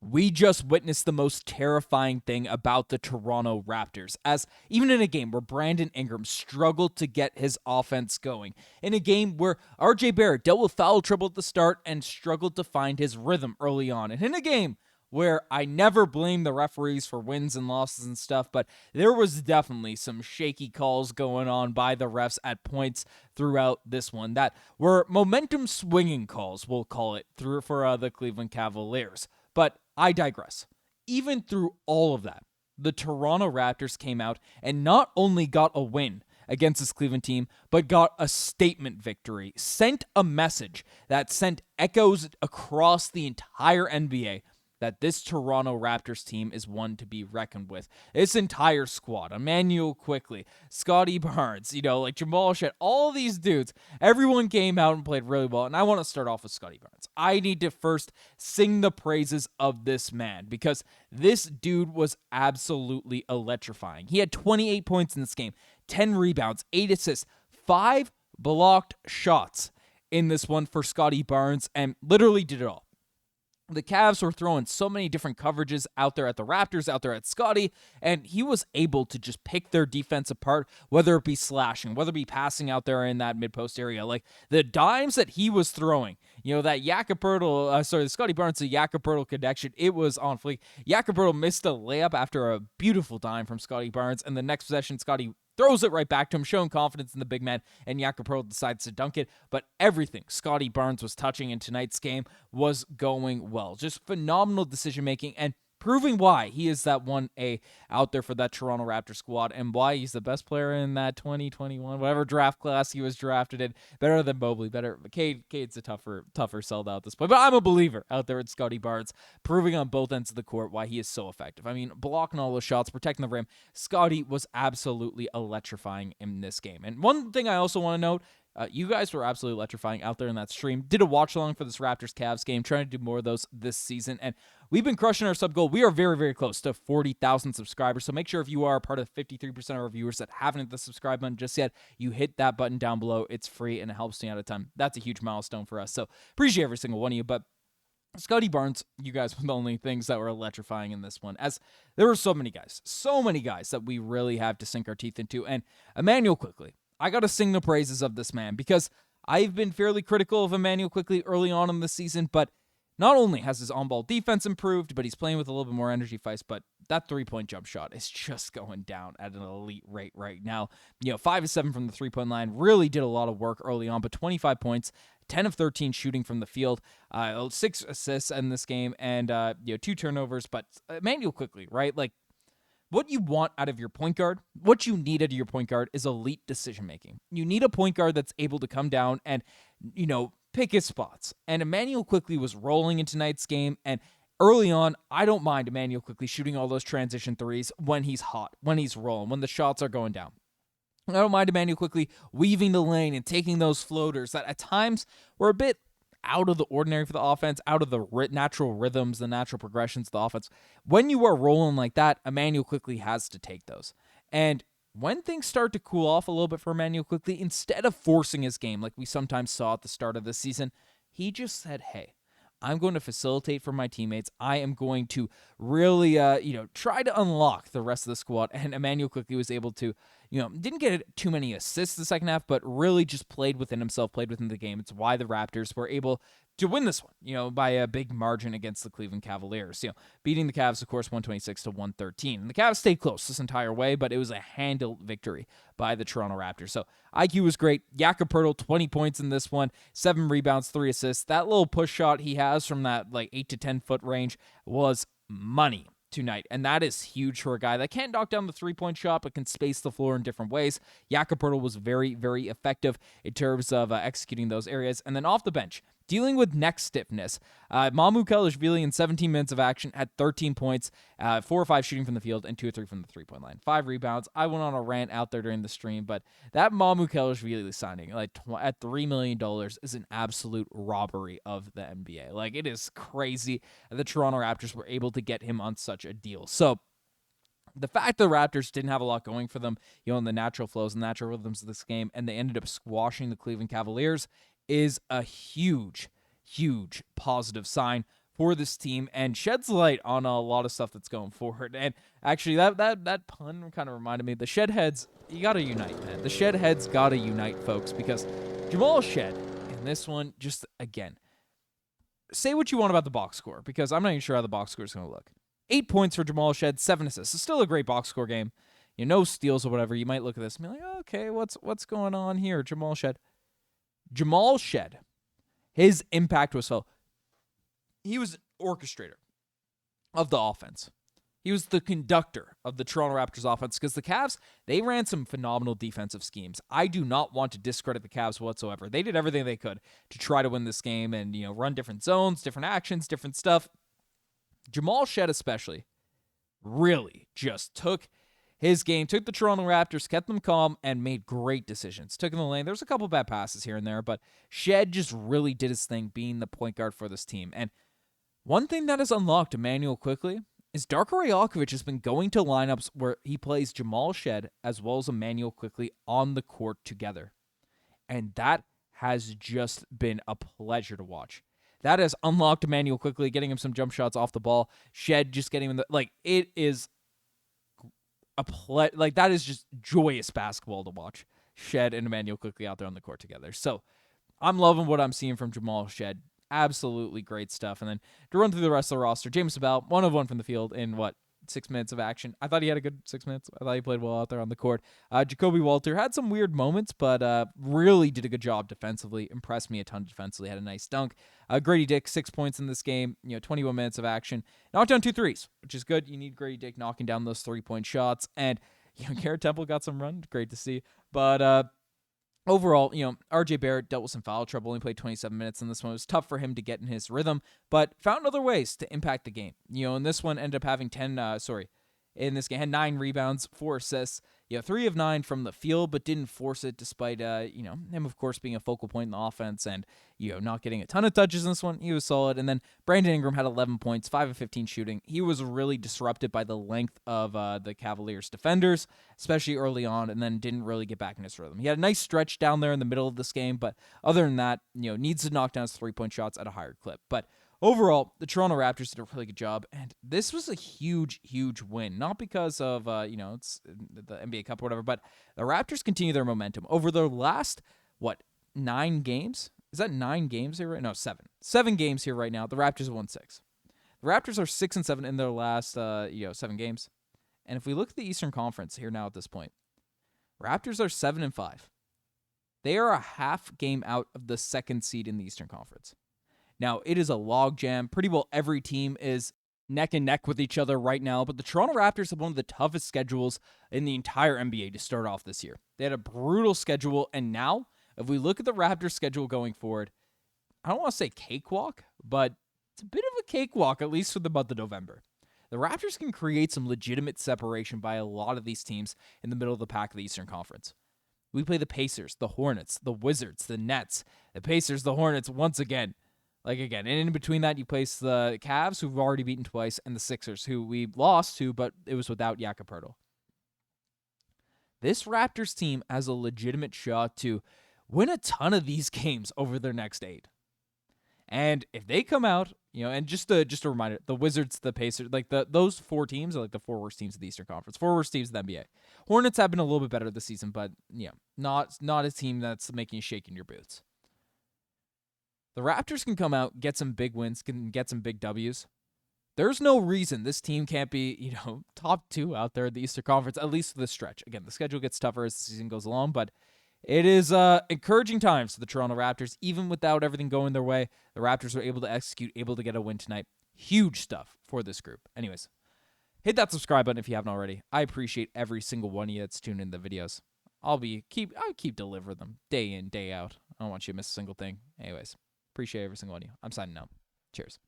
We just witnessed the most terrifying thing about the Toronto Raptors, as even in a game where Brandon Ingram struggled to get his offense going, in a game where RJ Barrett dealt with foul trouble at the start and struggled to find his rhythm early on, and in a game where I never blame the referees for wins and losses and stuff, but there was definitely some shaky calls going on by the refs at points throughout this one that were momentum swinging calls, we'll call it, for the Cleveland Cavaliers. But I digress. Even through all of that, the Toronto Raptors came out and not only got a win against this Cleveland team, but got a statement victory, sent a message that sent echoes across the entire NBA that this Toronto Raptors team is one to be reckoned with. This entire squad, Immanuel Quickley, Scottie Barnes, like Jamal Shead, all these dudes, everyone came out and played really well. And I want to start off with Scottie Barnes. I need to first sing the praises of this man because this dude was absolutely electrifying. He had 28 points in this game, 10 rebounds, 8 assists, 5 blocked shots in this one for Scottie Barnes, and literally did it all. The Cavs were throwing so many different coverages out there at the Raptors, out there at Scottie, and he was able to just pick their defense apart, whether it be slashing, whether it be passing out there in that mid-post area. Like, the dimes that he was throwing, that the Scottie Barnes to Jakob connection, it was on fleek. Jakob missed a layup after a beautiful dime from Scottie Barnes, and the next possession, Scottie throws it right back to him, showing confidence in the big man, and Jakob decides to dunk it. But everything Scottie Barnes was touching in tonight's game was going well. Just phenomenal decision-making and proving why he is that 1A out there for that Toronto Raptors squad and why he's the best player in that 2021, whatever draft class he was drafted in. Better than Mobley, better. Cade's a tougher sell out at this point. But I'm a believer out there at Scottie Barnes, proving on both ends of the court why he is so effective. I mean, blocking all those shots, protecting the rim. Scottie was absolutely electrifying in this game. And one thing I also want to note, you guys were absolutely electrifying out there in that stream. Did a watch-along for this Raptors-Cavs game, trying to do more of those this season. And we've been crushing our sub goal. We are very, very close to 40,000 subscribers. So make sure if you are a part of 53% of our viewers that haven't hit the subscribe button just yet, you hit that button down below. It's free and it helps me out a ton. That's a huge milestone for us. So appreciate every single one of you. But Scottie Barnes, you guys were the only things that were electrifying in this one, as there were so many guys that we really have to sink our teeth into. And Immanuel Quickley, I got to sing the praises of this man because I've been fairly critical of Immanuel Quickley early on in the season, but not only has his on-ball defense improved, but he's playing with a little bit more energy fights, but that three-point jump shot is just going down at an elite rate right now. 5 of 7 from the three-point line, really did a lot of work early on, but 25 points, 10 of 13 shooting from the field, 6 assists in this game, and 2 turnovers, but Immanuel Quickley, right? Like, what you want out of your point guard, what you need out of your point guard is elite decision-making. You need a point guard that's able to come down and, pick his spots. And Immanuel Quickley was rolling in tonight's game, and early on, I don't mind Immanuel Quickley shooting all those transition threes when he's hot, when he's rolling, when the shots are going down. I don't mind Immanuel Quickley weaving the lane and taking those floaters that at times were a bit out of the ordinary for the offense, out of the natural rhythms, the natural progressions of the offense. When you are rolling like that, Immanuel Quickley has to take those. And when things start to cool off a little bit for Immanuel Quickley, instead of forcing his game like we sometimes saw at the start of the season, he just said, hey, I'm going to facilitate for my teammates. I am going to really, try to unlock the rest of the squad. And Immanuel Quickley was able to, didn't get too many assists the second half, but really just played within himself, played within the game. It's why the Raptors were able to win this one, by a big margin against the Cleveland Cavaliers. Beating the Cavs, of course, 126-113. And the Cavs stayed close this entire way, but it was a handled victory by the Toronto Raptors. So IQ was great. Jakob, 20 points in this one, 7 rebounds, 3 assists. That little push shot he has from that 8 to 10 foot range was money tonight, and that is huge for a guy that can't knock down the three-point shot but can space the floor in different ways. Jakob was very, very effective in terms of executing those areas. And then off the bench, dealing with neck stiffness, Kelishvili in 17 minutes of action had 13 points, 4 or 5 shooting from the field, and 2 or 3 from the three-point line. 5 rebounds. I went on a rant out there during the stream, but that Kelishvili signing at $3 million is an absolute robbery of the NBA. It is crazy the Toronto Raptors were able to get him on such a deal. So the fact the Raptors didn't have a lot going for them, in the natural flows and natural rhythms of this game, and they ended up squashing the Cleveland Cavaliers, is a huge, huge positive sign for this team and sheds light on a lot of stuff that's going forward. And actually, that pun kind of reminded me, the shed heads, you got to unite, man. The shed heads got to unite, folks, because Jamal Shead in this one, just again, say what you want about the box score, because I'm not even sure how the box score is going to look. 8 points for Jamal Shead, 7 assists. It's still a great box score game. No steals or whatever. You might look at this and be like, oh, okay, what's going on here? Jamal Shead, his impact was felt. He was an orchestrator of the offense. He was the conductor of the Toronto Raptors offense, because the Cavs, they ran some phenomenal defensive schemes. I do not want to discredit the Cavs whatsoever. They did everything they could to try to win this game and, run different zones, different actions, different stuff. Jamal Shead especially really just took his game, took the Toronto Raptors, kept them calm, and made great decisions. Took in the lane. There's a couple bad passes here and there, but Shead just really did his thing being the point guard for this team. And one thing that has unlocked Immanuel Quickley is Darko Rajaković has been going to lineups where he plays Jamal Shead as well as Immanuel Quickley on the court together. And that has just been a pleasure to watch. That has unlocked Immanuel Quickley, getting him some jump shots off the ball. Shead just getting him it is that is just joyous basketball to watch. Shead and Immanuel Quickley out there on the court together. So I'm loving what I'm seeing from Jamal Shead. Absolutely great stuff. And then to run through the rest of the roster, James Bell, 1 of 1 from the field in 6 minutes of action. I thought he had a good 6 minutes. I thought he played well out there on the court. Jakob Poeltl had some weird moments, but really did a good job defensively. Impressed me a ton defensively. Had a nice dunk. Gradey Dick, 6 points in this game. 21 minutes of action. Knocked down 2 threes, which is good. You need Gradey Dick knocking down those 3-point shots. And Garrett Temple got some run. Great to see. But overall, RJ Barrett dealt with some foul trouble, only played 27 minutes in this one. It was tough for him to get in his rhythm, but found other ways to impact the game. In this one, ended up having in this game, had 9 rebounds, 4 assists. 3 of 9 from the field, but didn't force it despite, him, of course, being a focal point in the offense and, not getting a ton of touches in this one. He was solid. And then Brandon Ingram had 11 points, 5 of 15 shooting. He was really disrupted by the length of the Cavaliers defenders, especially early on, and then didn't really get back in his rhythm. He had a nice stretch down there in the middle of this game, but other than that, needs to knock down his 3-point shots at a higher clip. But overall, the Toronto Raptors did a really good job, and this was a huge, huge win. Not because of, it's the NBA Cup or whatever, but the Raptors continue their momentum. Over their last, 9 games? Is that 9 games here right now? No, 7. 7 games here right now. The Raptors have won 6. The Raptors are 6-7 in their last, 7 games. And if we look at the Eastern Conference here now at this point, Raptors are 7-5. They are a half game out of the 2nd seed in the Eastern Conference. Now, it is a logjam. Pretty well every team is neck and neck with each other right now, but the Toronto Raptors have one of the toughest schedules in the entire NBA to start off this year. They had a brutal schedule, and now, if we look at the Raptors' schedule going forward, I don't want to say cakewalk, but it's a bit of a cakewalk, at least for the month of November. The Raptors can create some legitimate separation by a lot of these teams in the middle of the pack of the Eastern Conference. We play the Pacers, the Hornets, the Wizards, the Nets, the Pacers, the Hornets once again. And in between that, you place the Cavs, who we've already beaten twice, and the Sixers, who we lost to, but it was without Jakob. This Raptors team has a legitimate shot to win a ton of these games over their next 8. And if they come out, and just a reminder, the Wizards, the Pacers, those 4 teams are the 4 worst teams of the Eastern Conference, 4 worst teams of the NBA. Hornets have been a little bit better this season, but not a team that's making you shake in your boots. The Raptors can come out, get some big wins, can get some big W's. There's no reason this team can't be, top 2 out there in the Eastern Conference, at least for this stretch. Again, the schedule gets tougher as the season goes along, but it is encouraging times for the Toronto Raptors. Even without everything going their way, the Raptors were able to execute, able to get a win tonight. Huge stuff for this group. Anyways, hit that subscribe button if you haven't already. I appreciate every single one of you that's tuned in the videos. I'll keep delivering them day in, day out. I don't want you to miss a single thing. Anyways. Appreciate every single one of you. I'm signing out. Cheers.